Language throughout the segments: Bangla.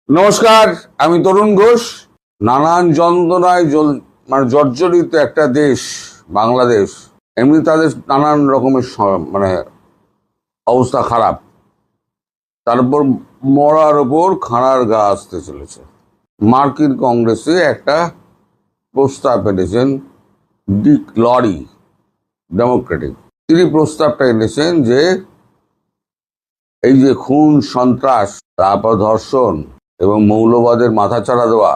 নমস্কার, আমি তরুণ ঘোষ। নানান যন্ত্রণায় জর্জরিত একটা দেশ বাংলাদেশ। এমনি তাদের নানান রকমের অবস্থা খারাপ, তারপর মরার ওপর খাঁড়ার গা আসতে চলেছে। মার্কিন কংগ্রেসে একটা প্রস্তাব এনেছেন ডিক লরি, ডেমোক্রেটিক। তিনি প্রস্তাবটা এনেছেন যে এই যে খুন, সন্ত্রাস, তারপর ধর্ষণ এবং মৌলবাদের মাথাচাড়া দেওয়া,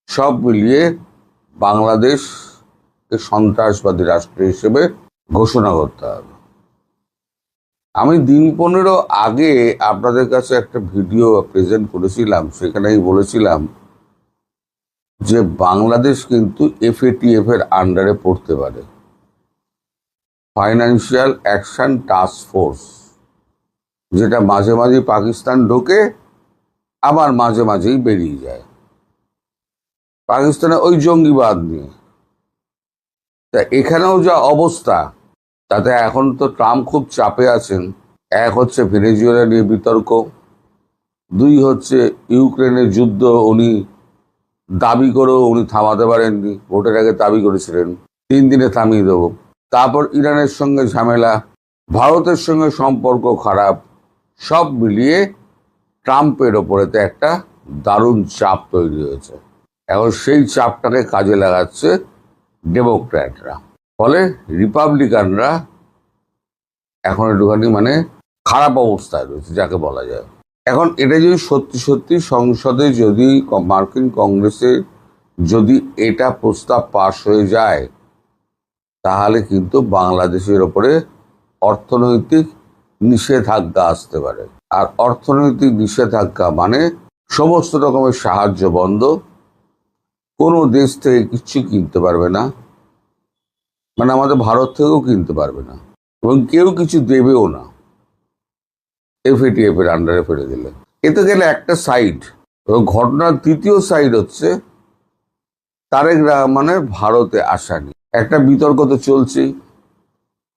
সব মিলিয়ে বাংলাদেশকে সন্ত্রাসবাদী রাষ্ট্র হিসেবে ঘোষণা করতে হবে। আমি দিন 15 আগে আপনাদের কাছে একটা ভিডিও প্রেজেন্ট করেছিলাম, সেখানে আমি বলেছিলাম যে বাংলাদেশ কিন্তু FATF এর আন্ডারে পড়তে পারে, ফাইন্যান্সিয়াল অ্যাকশন টাস্ক ফোর্স, যেটা মাঝে মাঝে পাকিস্তান ঢোকে, আবার মাঝে মাঝেই বেরিয়ে যায় পাকিস্তানে ওই জঙ্গিবাদ নিয়ে। তা এখানেও যা অবস্থা, তাতে এখন তো ট্রাম্প খুব চাপে আছেন। এক হচ্ছে ভেনেজুয়েলা নিয়ে বিতর্ক, দুই হচ্ছে ইউক্রেনের যুদ্ধ উনি দাবি করেও উনি থামাতে পারেননি, ভোটের আগে দাবি করেছিলেন 3 দিনে থামিয়ে দেবো। তারপর ইরানের সঙ্গে ঝামেলা, ভারতের সঙ্গে সম্পর্ক খারাপ, সব মিলিয়ে ট্রাম্পের ওপরেতে একটা দারুণ চাপ তৈরি হয়েছে। এখন সেই চাপটাকে কাজে লাগাচ্ছে ডেমোক্র্যাটরা, ফলে রিপাবলিকানরা এখন একটুখানি খারাপ অবস্থায় রয়েছে যাকে বলা যায়। এখন এটা যদি সত্যি সত্যি সংসদে যদি মার্কিন কংগ্রেসে যদি এটা প্রস্তাব পাশ হয়ে যায়, তাহলে কিন্তু বাংলাদেশের ওপরে অর্থনৈতিক নিষেধাজ্ঞা আসতে পারে। আর অর্থনৈতিক নিষেধাজ্ঞা সমস্ত রকমের সাহায্য বন্ধ, কোনো দেশ থেকে কিচ্ছু কিনতে পারবে না, আমাদের ভারত থেকেও কিনতে পারবে না, এবং কেউ কিছু দেবেও না FATF এর আন্ডারে ফেলে দিলে। এতে গেলে একটা সাইড। এবং ঘটনার দ্বিতীয় সাইড হচ্ছে তারেক রহমানের ভারতে আসা নিয়ে একটা বিতর্ক তো চলছেই।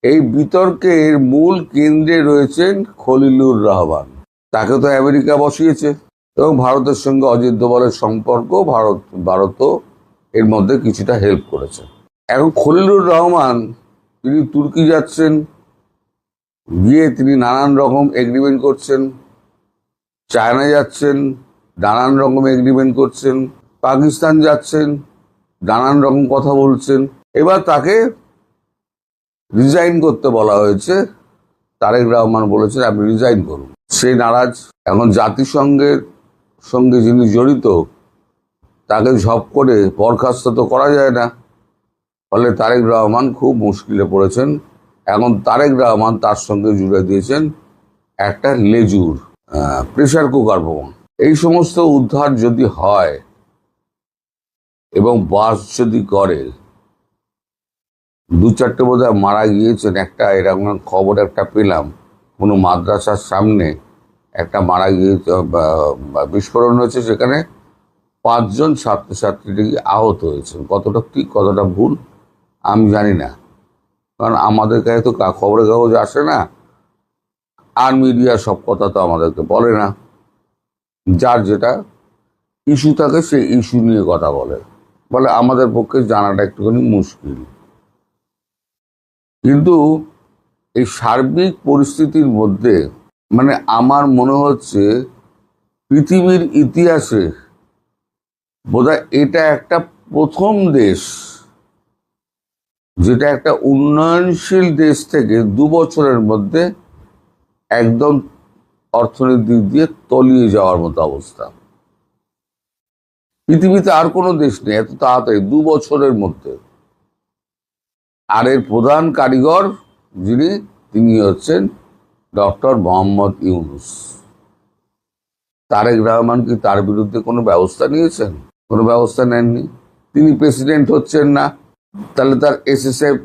এই বিতর্কের মূল কেন্দ্রে রয়েছেন খলিলুর রহমান। তাকে তো আমেরিকা বসিয়েছে, এবং ভারতের সঙ্গে অজিত দোভালের সম্পর্ক ভারতও এর মধ্যে কিছুটা হেল্প করেছে। এখন খলিলুর রহমান তিনি তুর্কি যাচ্ছেন, গিয়ে তিনি নানান রকম এগ্রিমেন্ট করছেন, চায়না যাচ্ছেন, নানান রকম এগ্রিমেন্ট করছেন, পাকিস্তান যাচ্ছেন, নানান রকম কথা বলছেন। এবার তাকে রিজাইন করতে বলা হয়েছে। তারেক রহমান বলেছেন আপনি রিজাইন করুন। সে নারাজ। এখন জাতিসংঘের সঙ্গে যিনি জড়িত, তাকে ঝপ করে বরখাস্ত তো করা যায় না, ফলে তারেক রহমান খুব মুশকিলে পড়েছেন। এখন তারেক রহমান তার সঙ্গে জুড়ে দিয়েছেন একটা লেজুর, প্রেশার কুকার বোমা। এই সমস্ত উদ্ধার যদি হয় এবং বাস যদি করে, 2-4টে বোধহয় মারা গিয়েছেন, একটা এরকম খবর একটা পেলাম, কোনো মাদ্রাসার সামনে একটা মারা গিয়েছে, বিস্ফোরণ হয়েছে, সেখানে 5 জন ছাত্রছাত্রী আহত হয়েছেন। কতটা ঠিক কতটা ভুল আমি জানি না, কারণ আমাদের কাছে তো খবরের কাগজ আসে না, আর মিডিয়া সব কথা তো আমাদেরকে বলে না। যার যেটা ইস্যু থাকে সেই ইস্যু নিয়ে কথা বলে আমাদের পক্ষে জানাটা একটুখানি মুশকিল। কিন্তু এই সার্বিক পরিস্থিতির মধ্যে আমার মনে হচ্ছে পৃথিবীর ইতিহাসে বোধহয় এটা একটা প্রথম দেশ যেটা একটা উন্নয়নশীল দেশ থেকে 2 বছরের মধ্যে একদম অর্থনীতির দিয়ে তলিয়ে যাওয়ার মতো অবস্থা। পৃথিবীতে আর কোনো দেশ নেই এত তাড়াতাড়ি 2 বছরের মধ্যে। আর এর প্রধান কারিগর তিনি হচ্ছেন ডক্টর মোহাম্মদ ইউনূস। তারেক রহমান কি তার বিরুদ্ধে কোনো ব্যবস্থা নিয়েছেন? কোনো ব্যবস্থা নেননি। তিনি প্রেসিডেন্ট হচ্ছেন না, তাহলে তার SSF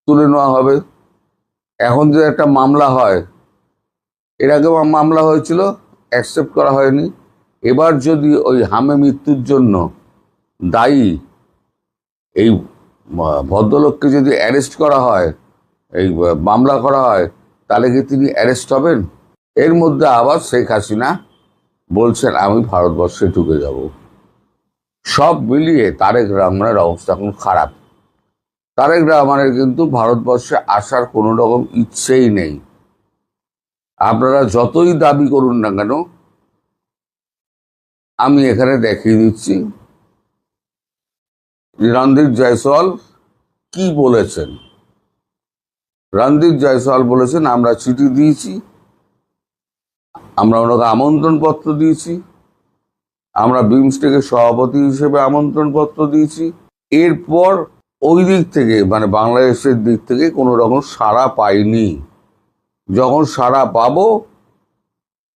তুলে নেওয়া হবে। এখন যে একটা মামলা হয়, এর আগে মামলা হয়েছিল, অ্যাকসেপ্ট করা হয়নি। এবার যদি ওই হামে মৃত্যুর জন্য দায়ী এই ভদ্রলোককে যদি অ্যারেস্ট করা হয়, এই মামলা করা হয়, তাহলে কি তিনি অ্যারেস্ট হবেন? এর মধ্যে আবার শেখ হাসিনা বলছেন আমি ভারতবর্ষে ঢুকে যাব। সব মিলিয়ে তারেক রহমানের অবস্থা এখন খারাপ। তারেক রহমানের কিন্তু ভারতবর্ষে আসার কোনো রকম ইচ্ছেই নেই। আপনারা যতই দাবি করুন না কেন, আমি এখানে দেখিয়ে দিচ্ছি রণদীপ জয়সওয়াল কি বলেছেন। রণদীপ জয়সওয়াল বলেছেন আমরা চিঠি দিয়েছি, আমরা ওনাকে আমন্ত্রণ পত্র দিয়েছি, আমরা বিমস্টেকের সভাপতি হিসেবে আমন্ত্রণ পত্র দিয়েছি। এরপর ওই দিক থেকে মানে বাংলাদেশের দিক থেকে কোনো রকম সাড়া পাইনি। যখন সাড়া পাবো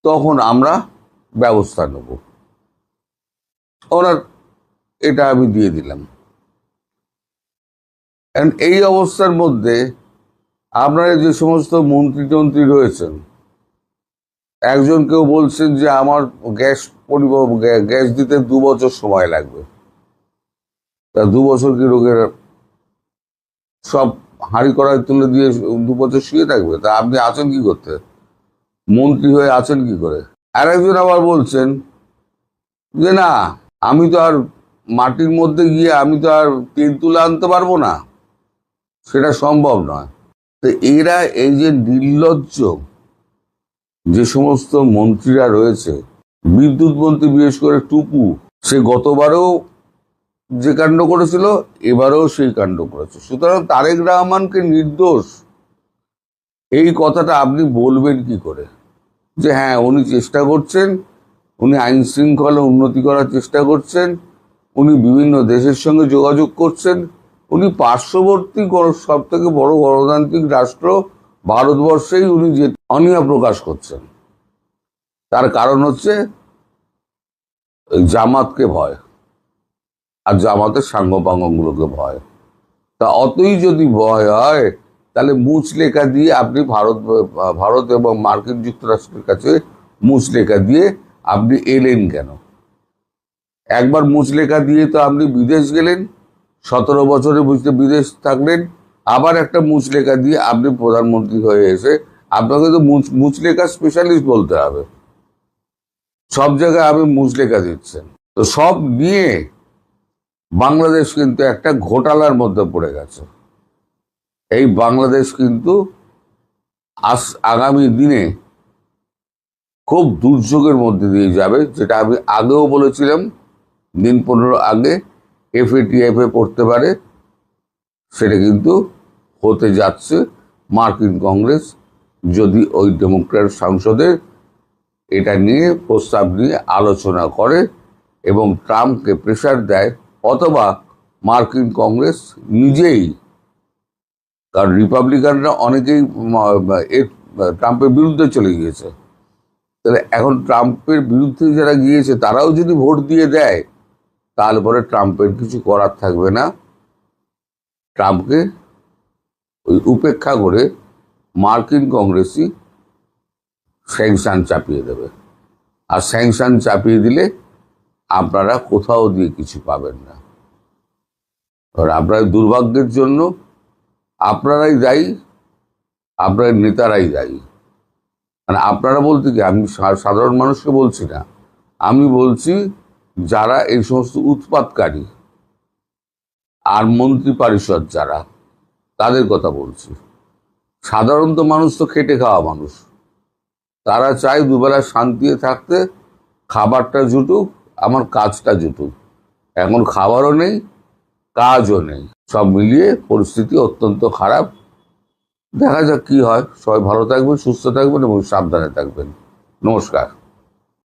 তখন আমরা ব্যবস্থা নেব। ওনার এটা আমি দিয়ে দিলাম। এই অবস্থার মধ্যে আপনারা যে সমস্ত মন্ত্রী টন্ত্রী রয়েছেন, একজন কেউ বলছেন যে আমার গ্যাস দিতে 2 বছর সময় লাগবে। তা 2 বছর কি রোগের সব হাঁড়ি কড়াই তুলে দিয়ে 2 বছর শুয়ে থাকবে? তা আপনি আছেন কি করতে? মন্ত্রী হয়ে আছেন কি করে? আর একজন আবার বলছেন যে না, আমি তো আর মাটির মধ্যে গিয়ে আমি তো আর তেল তুলে আনতে পারবো না, সেটা সম্ভব নয়। তো এরা এই যে নির্লজ্জ যে সমস্ত মন্ত্রীরা রয়েছে, বিদ্যুৎ মন্ত্রী বিশেষ করে টুকু, সে গতবারও যে কাণ্ড করেছিল এবারেও সেই কাণ্ড করেছে। সুতরাং তারেক রহমানকে নির্দোষ এই কথাটা আপনি বলবেন কি করে? যে হ্যাঁ উনি চেষ্টা করছেন, উনি আইন শৃঙ্খলা উন্নতি করার চেষ্টা করছেন, উনি বিভিন্ন দেশের সঙ্গে যোগাযোগ করছেন, উনি পার্শ্ববর্তী সব থেকে বড় গণতান্ত্রিক রাষ্ট্র ভারতবর্ষেই উনি যে অনীহা প্রকাশ করছেন, তার কারণ হচ্ছে জামাতকে ভয় আর জামাতের সাঙ্গপাঙ্গগুলোকে ভয়। তা অতই যদি ভয় হয় তাহলে মুচলেখা দিয়ে আপনি ভারত এবং মার্কিন যুক্তরাষ্ট্রের কাছে মুচলেখা দিয়ে আপনি এলেন কেন? একবার মুচলেখা দিয়ে তো আপনি বিদেশ গেলেন, 17 বছরে বিদেশ থাকলেন, আবার একটা মুচলেখা দিয়ে আপনি প্রধানমন্ত্রী হয়ে এসে আপনাকে তো মুচলেখা স্পেশালিস্ট বলতে হবে। সব জায়গায় আপনি মুচলেখা দিচ্ছেন। তো সব নিয়ে বাংলাদেশ কিন্তু একটা ঘোটালার মধ্যে পড়ে গেছে। এই বাংলাদেশ কিন্তু আগামী দিনে খুব দুর্যোগের মধ্যে দিয়ে যাবে, যেটা আমি আগেও বলেছিলাম, দিন 15 আগে FATF পড়তে পারে। সেটা কিন্তু হতে যাচ্ছে। মার্কিন কংগ্রেস যদি ওই ডেমোক্র্যাট সাংসদের এটা নিয়ে প্রস্তাব নিয়ে আলোচনা করে এবং ট্রাম্পকে প্রেশার দেয়, অথবা মার্কিন কংগ্রেস নিজেই, কারণ রিপাবলিকানরা অনেকেই ট্রাম্পের বিরুদ্ধে চলে গিয়েছে, তাহলে এখন ট্রাম্পের বিরুদ্ধে যারা গিয়েছে তারাও যদি ভোট দিয়ে দেয় তাহলে পরে ট্রাম্পের কিছু করার থাকবে না। ট্রাম্পকে ওই উপেক্ষা করে মার্কিন কংগ্রেসই স্যাংশন চাপিয়ে দেবে। আর স্যাংশন চাপিয়ে দিলে আপনারা কোথাও দিয়ে কিছু পাবেন না। আপনার দুর্ভাগ্যের জন্য আপনারাই দায়ী, আপনার নেতারাই দায়ী। মানে আপনারা বলতে কি, আমি সাধারণ মানুষকে বলছি না, আমি বলছি যারা এই সমস্ত উৎপাতকারী আর মন্ত্রী পরিষদ যারা, তাদের কথা বলছি। সাধারণত মানুষ তো খেটে খাওয়া মানুষ, তারা চায় দুবেলা শান্তিতে থাকতে, খাবারটা জুটুক, আমার কাজটা জুটুক। এখন খাবারও নেই, কাজও নেই, সব মিলিয়ে পরিস্থিতি অত্যন্ত খারাপ। দেখা যাক কি হয়। সবাই ভালো থাকবেন, সুস্থ থাকবেন এবং সাবধানে থাকবেন। নমস্কার।